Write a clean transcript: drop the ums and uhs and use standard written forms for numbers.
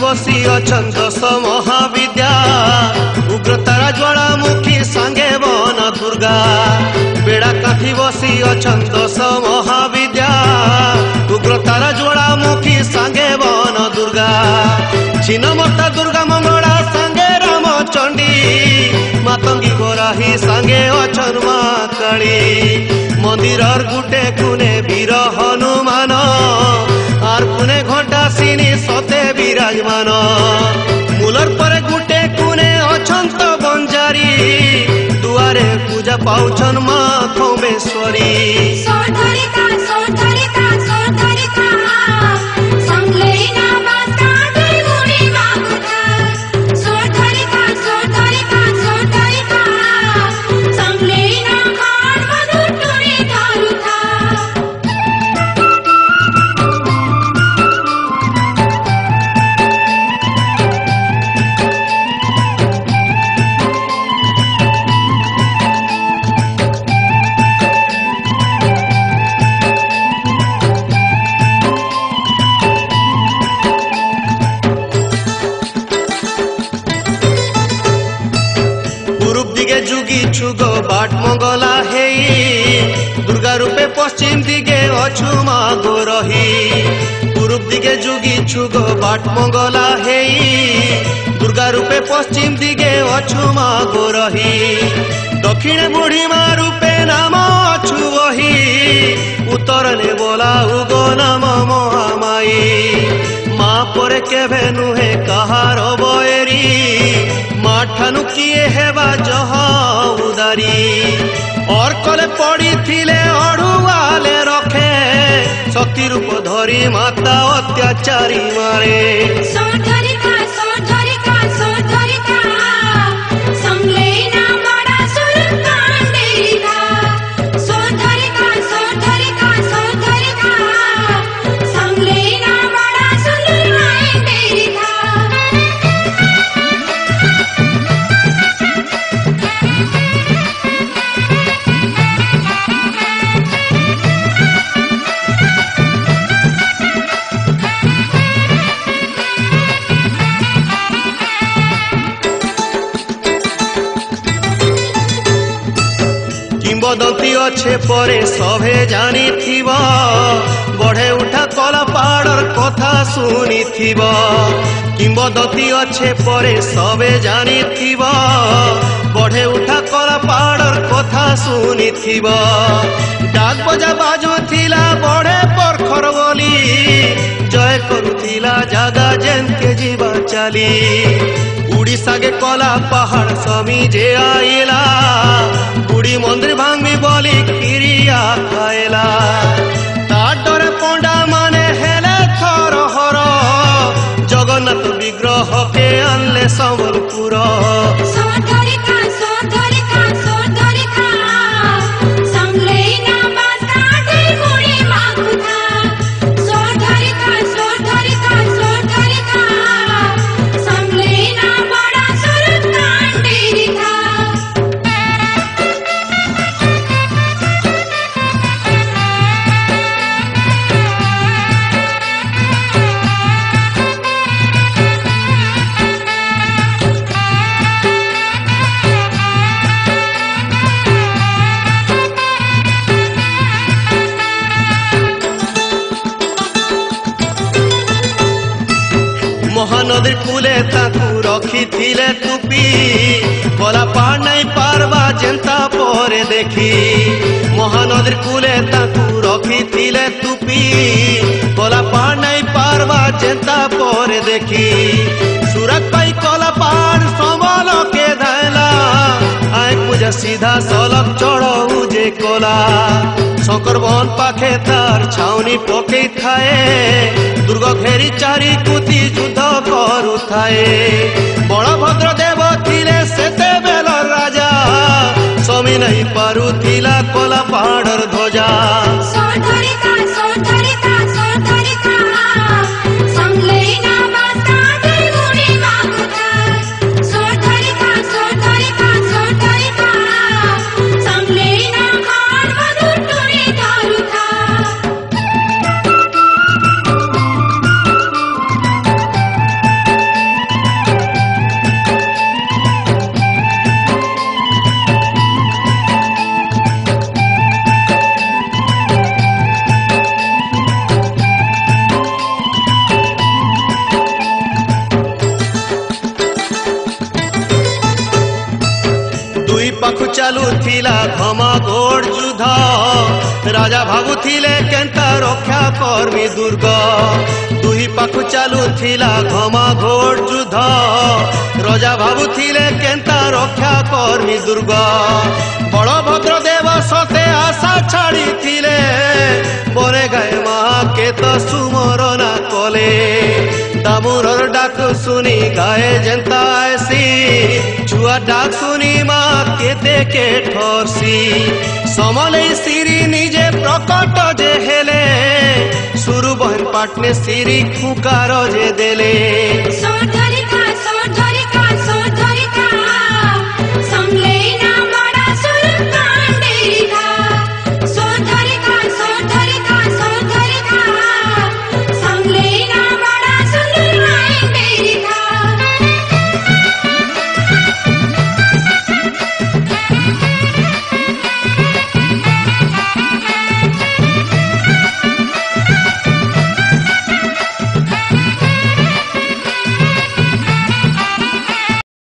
बसी अछन दश महाविद्या उग्रतारा ज्वालामुखी सांगे वन दुर्गा बेड़ा काठी बसी अछन दश महाविद्या उग्रतारा ज्वालामुखी सांगे वन दुर्गा छिन्नमस्ता दुर्गा मंगला सांगे रामचंडी मातंगी गोराही सांगे अछन मा काली मंदिरर गुटे कुने वीर हनुमान आर कुने घंटा सिनी सते विराजमान मूलर पर गुटे कुने अछंत बंजारी दुआरे पूजा पाउछन मा खमेश्वरी छुगो बाट मंगला हे दुर्गा रूपे पश्चिम दिगे अछु मागो रही पूर्व दिगे जुगी छुगो बाट मंगला हे दुर्गा रूपे पश्चिम दिगे अछु मागो रही दक्षिण बुढ़ी मा रूपे नाम अछु वही उत्तर ने बोला उगो नाम महामाई माँ पर केभे नुहे कहार बयरी माँ ठानु किए हेबा जह उदारी और कले पड़ी थिले अड़ुआले रखे शक्ति रूप धरी माता अत्याचारी मारे किंबदंती अच्छे परे सभे जानी थिबा बढ़े उठा कला पहाड़र कथा सुनी थिबा किंबदंती अच्छे परे सभे जानी थिबा बढ़े उठा कला पहाड़र कथा सुनी थिबा डाक बजा बाजो थिला बढ़े परखर बोली जय करुथिला जागा जेन के जीवा चाली उड़ीसा के कला पहाड़ समी जे आइला बुढ़ी मंदिर भांगी बोली क्रिया खाएला ताडरे पंडा माने हेले थर हर जगन्नाथ विग्रह के आनले संबलपुर महानदी कूले ताकू रखी थिले टुपी बोला पार नहीं पारबा जनता परे देखी महानदी कूले ताकू रखी थिले टुपी बोला पार नहीं पारबा जनता परे देखी सूरत पाई कला पार संबल के धैला आए पूजा सीधा सलक चढ़ऊ जे कोला शंकर बन पाखे तार छाउनी पके थाए दुर्ग घेरी चारी कुती युद्ध करू थाए बलभद्र देव थिले सेते बेल राजा समी नहीं पारू थिला कोला पहाड़र ध्वजा पाखु चालुथिला घमाघोट युद्ध राजा भाबुथिले केंता रक्षा करमी दुर्ग दुही पाखु चालुथिला घमाघोट युद्ध राजा भाबुथिले केंता रक्षा करमी दुर्ग बलभद्र देव सते आशा छाड़ी थिले बने गाय माँ के तो सुमरना कले दामुरर डाक सुनी गाए जनता ऐसी छुआ डाक सुनी माँ केते के ठरसी समले सिरी निजे प्रकट जे हेले सुरु बहन पाटने सिरी खुकार जे देले।